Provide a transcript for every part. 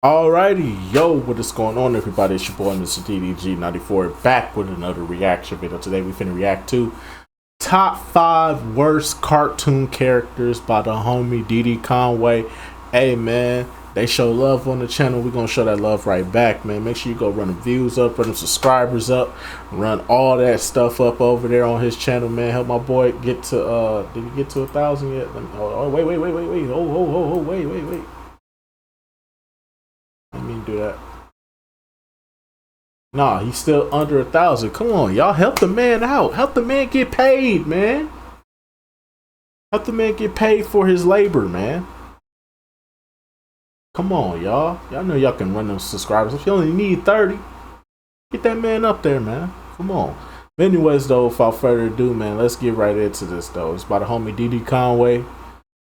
Alrighty, yo, what is going on, everybody? It's your boy, Mr. DDG94, back with another reaction video. Today, we finna react to top 5 worst cartoon characters by the homie Diddy Conway. Hey, man, they show love on the channel. We're gonna show that love right back, man. Make sure you go run the views up, run the subscribers up, run all that stuff up over there on his channel, man. Help my boy get to, did he get to 1,000 yet? Wait, wait. I mean, do that. Nah, he's still under 1,000. Come on, y'all, help the man out. Help the man get paid, man. Help the man get paid for his labor, man. Come on, y'all. Y'all know y'all can run them subscribers. If you only need 30, get that man up there, man. Come on. But anyways, though, without further ado, man, let's get right into this, though. It's by the homie Diddy Conway.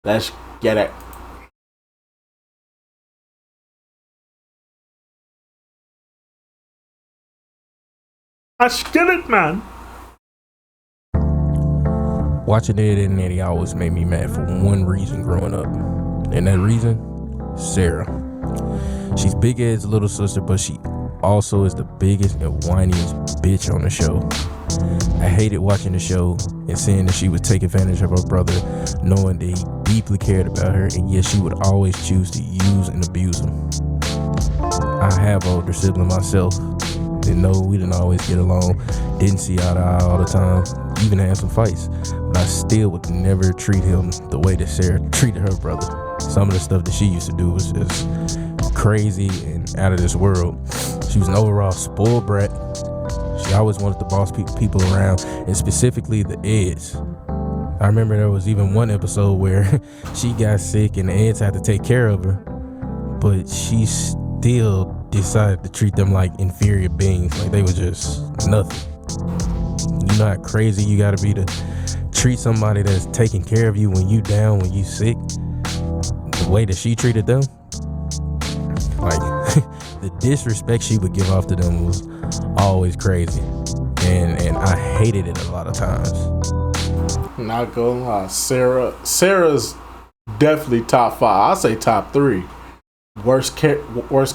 Let's get it. Let's get it, man. Watching Ed and Eddie always made me mad for one reason growing up. And that reason, Sarah. She's Big Ed's little sister, but she also is the biggest and whiniest bitch on the show. I hated watching the show and seeing that she would take advantage of her brother, knowing that he deeply cared about her, and yet she would always choose to use and abuse him. I have an older sibling myself. Didn't know we didn't always get along, didn't see eye to eye all the time, even had some fights, but I still would never treat him the way that Sarah treated her brother. Some of the stuff that she used to do was just crazy and out of this world. She was an overall spoiled brat. She always wanted to boss people around, and specifically the Eds. I remember there was even one episode where she got sick and the Eds had to take care of her, but she still decided to treat them like inferior beings, like they were just nothing. You know how crazy you gotta be to treat somebody that's taking care of you when you down, when you sick, the way that she treated them. Like the disrespect she would give off to them was always crazy, and I hated it a lot of times. Not gonna lie, Sarah's definitely top 5. I'll say top 3 worst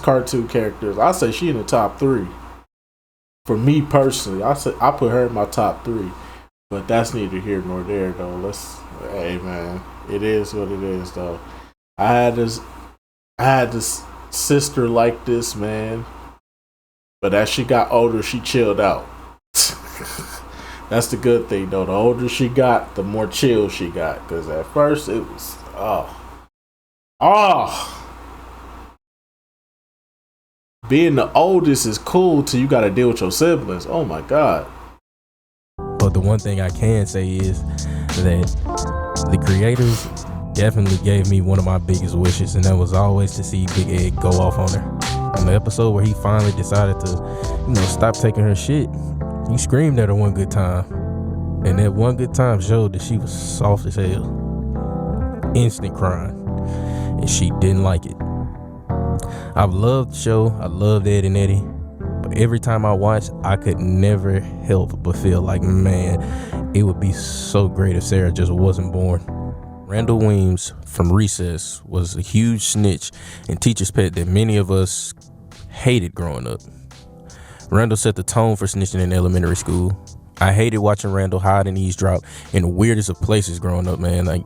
cartoon characters. I say she in the top 3 for me personally. I put her in my top 3, but that's neither here nor there, though. Hey, man, it is what it is, though. I had this sister like this, man, but as she got older, she chilled out. That's the good thing, though. The older she got, the more chill she got, because at first it was being the oldest is cool till you gotta deal with your siblings. Oh my god. But the one thing I can say is that the creators definitely gave me one of my biggest wishes, and that was always to see Big Ed go off on her. On the episode where he finally decided to, stop taking her shit, he screamed at her one good time, and that one good time showed that she was soft as hell. Instant crying, and she didn't like it. I've loved the show, I loved Ed and Eddie, but every time I watched, I could never help but feel like, man, it would be so great if Sarah just wasn't born. Randle Weems from Recess was a huge snitch and teacher's pet that many of us hated growing up. Randle set the tone for snitching in elementary school. I hated watching Randle hide and eavesdrop in the weirdest of places growing up, man. Like,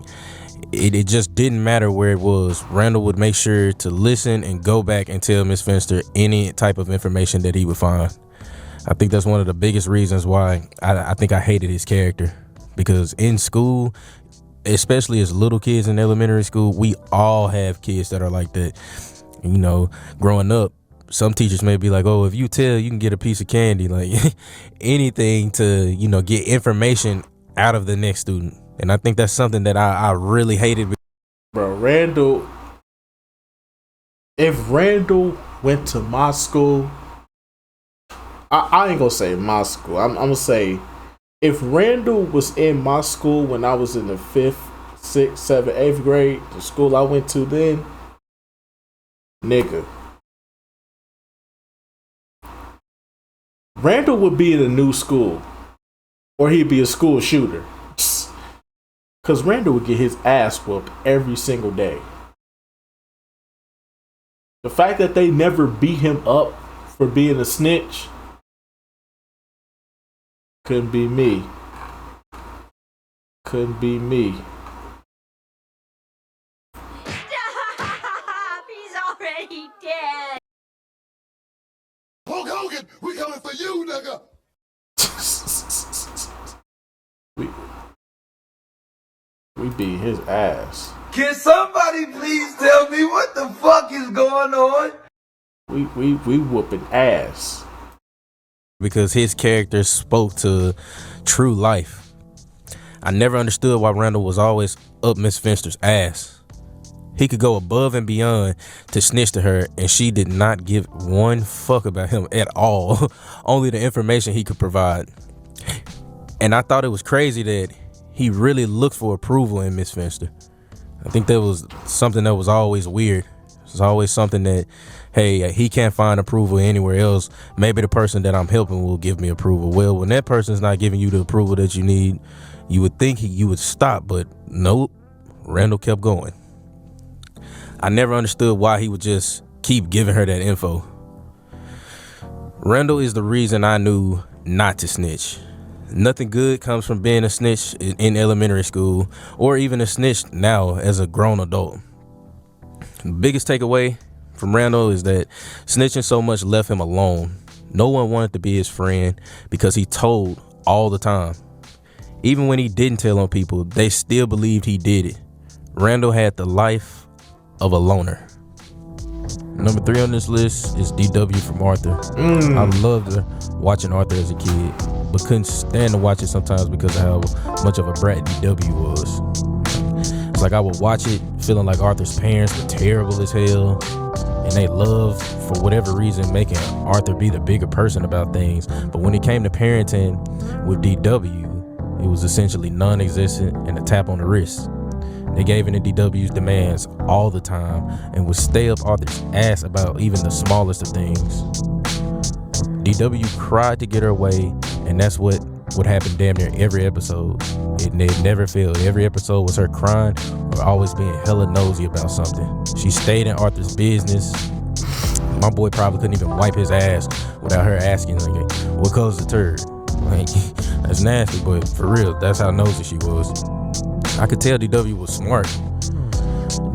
it just didn't matter where it was. Randle would make sure to listen and go back and tell Miss Finster any type of information that he would find. I think that's one of the biggest reasons why I think I hated his character, because in school, especially as little kids in elementary school, we all have kids that are like that. Growing up, some teachers may be like, oh, if you tell, you can get a piece of candy, like anything to, get information out of the next student. And I think that's something that I really hated. Bro, if Randle went to my school, I ain't gonna say my school. I'm gonna say, if Randle was in my school when I was in the 5th, 6th, 7th, 8th grade, the school I went to then, nigga, Randle would be in a new school, or he'd be a school shooter. Because Randle would get his ass whooped every single day. The fact that they never beat him up for being a snitch couldn't be me. Couldn't be me. Stop! He's already dead. Hulk Hogan, we coming for you, nigga. We beat his ass. Can somebody please tell me what the fuck is going on? We whooping ass. Because his character spoke to true life. I never understood why Randle was always up Miss Finster's ass. He could go above and beyond to snitch to her, and she did not give one fuck about him at all. Only the information he could provide. And I thought it was crazy that he really looked for approval in Miss Finster. I think that was something that was always weird. It was always something that, hey, he can't find approval anywhere else. Maybe the person that I'm helping will give me approval. Well, when that person's not giving you the approval that you need, you would think you would stop, but nope. Randle kept going. I never understood why he would just keep giving her that info. Randle is the reason I knew not to snitch. Nothing good comes from being a snitch in elementary school or even a snitch now as a grown adult. The biggest takeaway from Randle is that snitching so much left him alone. No one wanted to be his friend because he told all the time. Even when he didn't tell on people, they still believed he did it. Randle had the life of a loner. Number 3 on this list is DW from Arthur. I loved watching Arthur as a kid, but couldn't stand to watch it sometimes because of how much of a brat DW was. It's like I would watch it feeling like Arthur's parents were terrible as hell, and they loved, for whatever reason, making Arthur be the bigger person about things. But when it came to parenting with DW, it was essentially non-existent and a tap on the wrist. They gave in to DW's demands all the time and would stay up Arthur's ass about even the smallest of things. DW cried to get her way, and that's what would happen damn near every episode. It never failed. Every episode was her crying or always being hella nosy about something. She stayed in Arthur's business. My boy probably couldn't even wipe his ass without her asking, like, what color's the turd? Like, that's nasty, but for real, that's how nosy she was. I could tell DW was smart,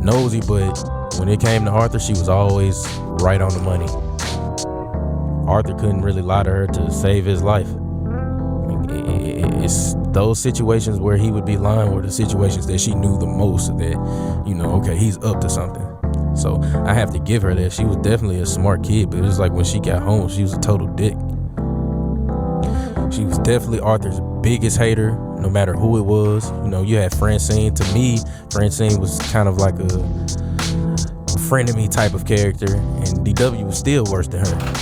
nosy, but when it came to Arthur, she was always right on the money. Arthur couldn't really lie to her to save his life. It's those situations where he would be lying were the situations that she knew the most that, you know, okay, he's up to something. So I have to give her that. She was definitely a smart kid, but it was like when she got home, she was a total dick. She was definitely Arthur's biggest hater, no matter who it was. You know, you had Francine. To me, Francine was kind of like a frenemy type of character, and DW was still worse than her.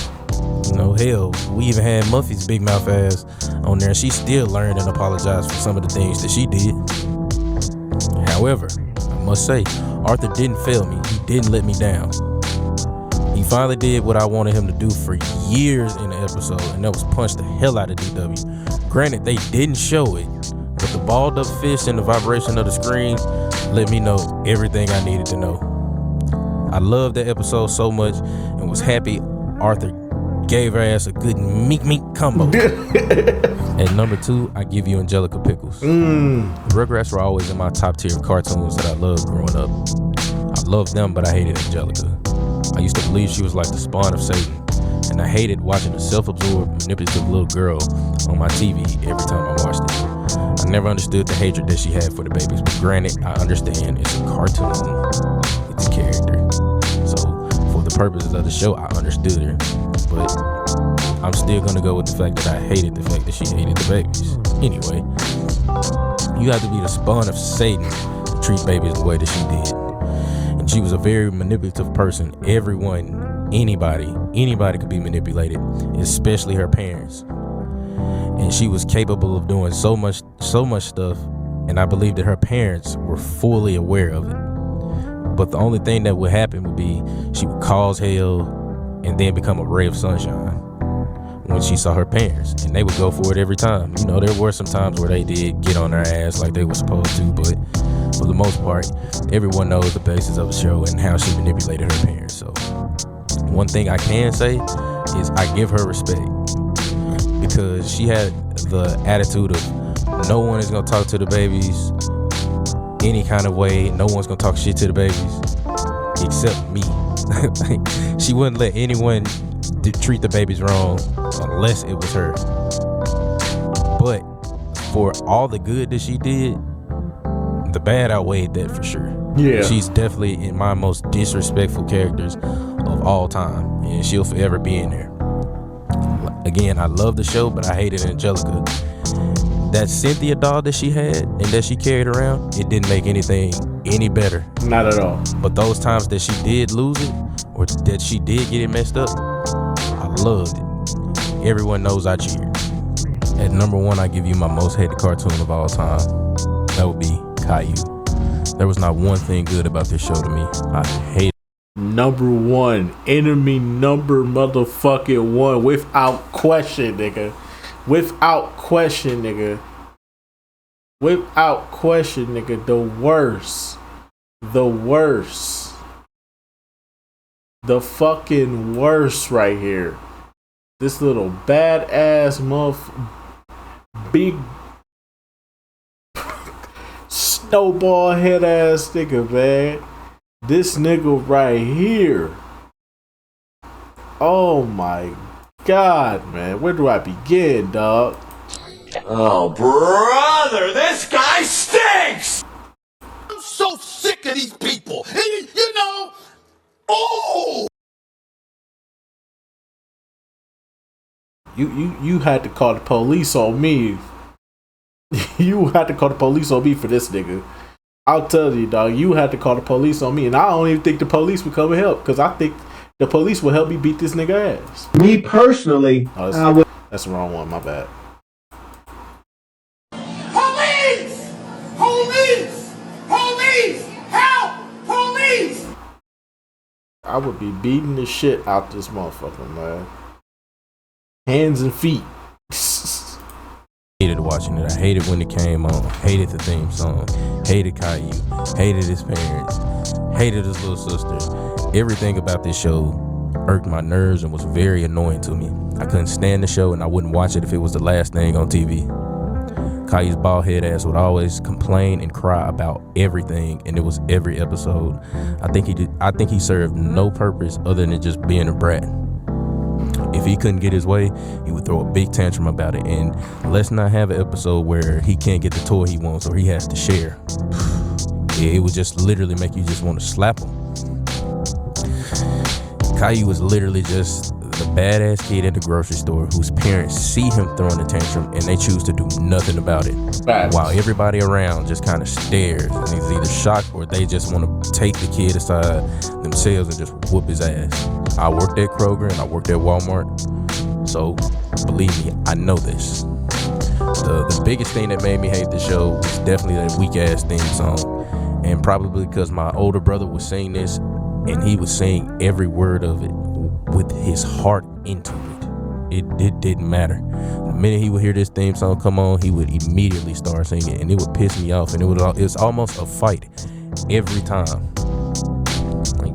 You know, hell, we even had Muffy's big mouth ass on there, and she still learned and apologized for some of the things that she did. However, I must say, Arthur didn't fail me. He didn't let me down. He finally did what I wanted him to do for years in the episode, and that was punch the hell out of DW. Granted, they didn't show it, but the balled up fist and the vibration of the screen let me know everything I needed to know. I loved that episode so much and was happy Arthur gave her ass a good meek combo. At number 2, I give you Angelica Pickles. Rugrats were always in my top tier of cartoons that I loved growing up. I loved them, but I hated Angelica. I used to believe she was like the spawn of Satan, and I hated watching a self-absorbed, manipulative little girl on my TV every time I watched it. I never understood the hatred that she had for the babies, but granted, I understand it's a cartoon, it's a character. So for the purposes of the show, I understood her, but I'm still gonna go with the fact that I hated the fact that she hated the babies. Anyway, you have to be the spawn of Satan to treat babies the way that she did. And she was a very manipulative person. Everyone, anybody could be manipulated, especially her parents. And she was capable of doing so much stuff, and I believe that her parents were fully aware of it. But the only thing that would happen would be she would cause hell and then become a ray of sunshine when she saw her parents, and they would go for it every time. You know, there were some times where they did get on her ass like they were supposed to, but for the most part, everyone knows the basis of the show and how she manipulated her parents. So one thing I can say is I give her respect, because she had the attitude of no one is gonna talk to the babies any kind of way. No one's gonna talk shit to the babies except me. She wouldn't let anyone treat the babies wrong unless it was her. But for all the good that she did, the bad outweighed that for sure. Yeah. She's definitely in my most disrespectful characters of all time, and she'll forever be in there. Again, I love the show, but I hated Angelica. That Cynthia doll that she had and that she carried around, it didn't make anything any better. Not at all. But those times that she did lose it, or that she did get it messed up, I loved it. Everyone knows I cheered. At number 1, I give you my most hated cartoon of all time. That would be Caillou. There was not one thing good about this show to me. I hate it. Number 1, enemy number motherfucking 1, without question, nigga. Without question, nigga. Without question, nigga. The worst. The worst. The fucking worst right here. This little badass big snowball head ass nigga, man. This nigga right here. Oh my God, man. Where do I begin, dog? Oh, brother, this guy stinks! I'm so sick of these people. You know, oh! You had to call the police on me. You had to call the police on me for this nigga. I'll tell you, dog. You had to call the police on me, and I don't even think the police would come and help, because I think the police will help me beat this nigga ass. Me personally, that's the wrong one. My bad. Police! Police! Police! Help! Police! I would be beating the shit out this motherfucker, man. Hands and feet. Hated watching it. I hated when it came on. Hated the theme song. Hated Caillou. Hated his parents. Hated his little sister. Everything about this show irked my nerves and was very annoying to me. I couldn't stand the show, and I wouldn't watch it if it was the last thing on TV. Caillou's bald head ass would always complain and cry about everything, and it was every episode. I think he served no purpose other than just being a brat. If he couldn't get his way, he would throw a big tantrum about it. And let's not have an episode where he can't get the toy he wants or he has to share. It would just literally make you just want to slap him. Caillou was literally just the badass kid at the grocery store whose parents see him throwing a tantrum and they choose to do nothing about it. Facts. While everybody around just kind of stares and he's either shocked or they just want to take the kid aside themselves and just whoop his ass. I worked at Kroger and I worked at Walmart, so believe me, I know this. The biggest thing that made me hate the show was definitely that weak ass theme song, and probably because my older brother was singing this and he was saying every word of it with his heart into it. It didn't matter. The minute he would hear this theme song come on, he would immediately start singing, and it would piss me off, and it was almost a fight every time. Like,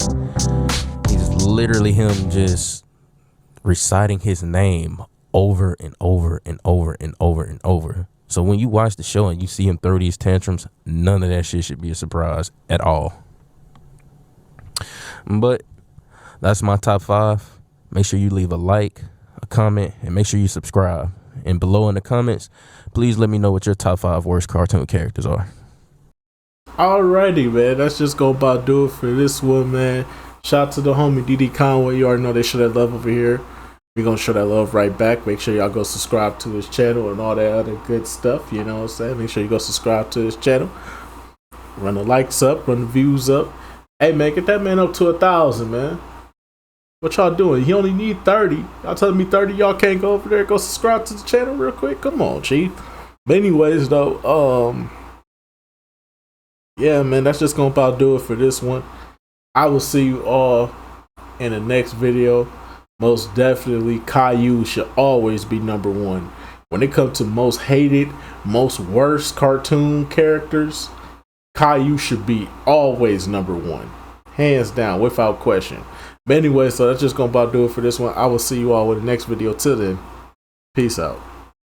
it's literally him just reciting his name over and over and over and over and over. So when you watch the show and you see him throw these tantrums, none of that shit should be a surprise at all. But that's my top 5. Make sure you leave a like, a comment, and make sure you subscribe. And below in the comments, please let me know what your top 5 worst cartoon characters are. Alrighty, man. That's just gonna about do it for this one, man. Shout out to the homie DD Conway. You already know they show that love over here. We're gonna show that love right back. Make sure y'all go subscribe to his channel and all that other good stuff. You know what I'm saying? Make sure you go subscribe to his channel. Run the likes up, run the views up. Hey, man, get that man up to 1,000, man. What y'all doing? He only need 30. Y'all telling me 30 y'all can't go over there and go subscribe to the channel real quick? Come on, chief. But anyways, though, yeah, man, that's just gonna about do it for this one. I will see you all in the next video. Most definitely, Caillou should always be number 1. When it comes to most hated, most worst cartoon characters, Caillou should be always number 1. Hands down, without question. But anyway, so that's just gonna about do it for this one. I will see you all with the next video. Till then, peace out.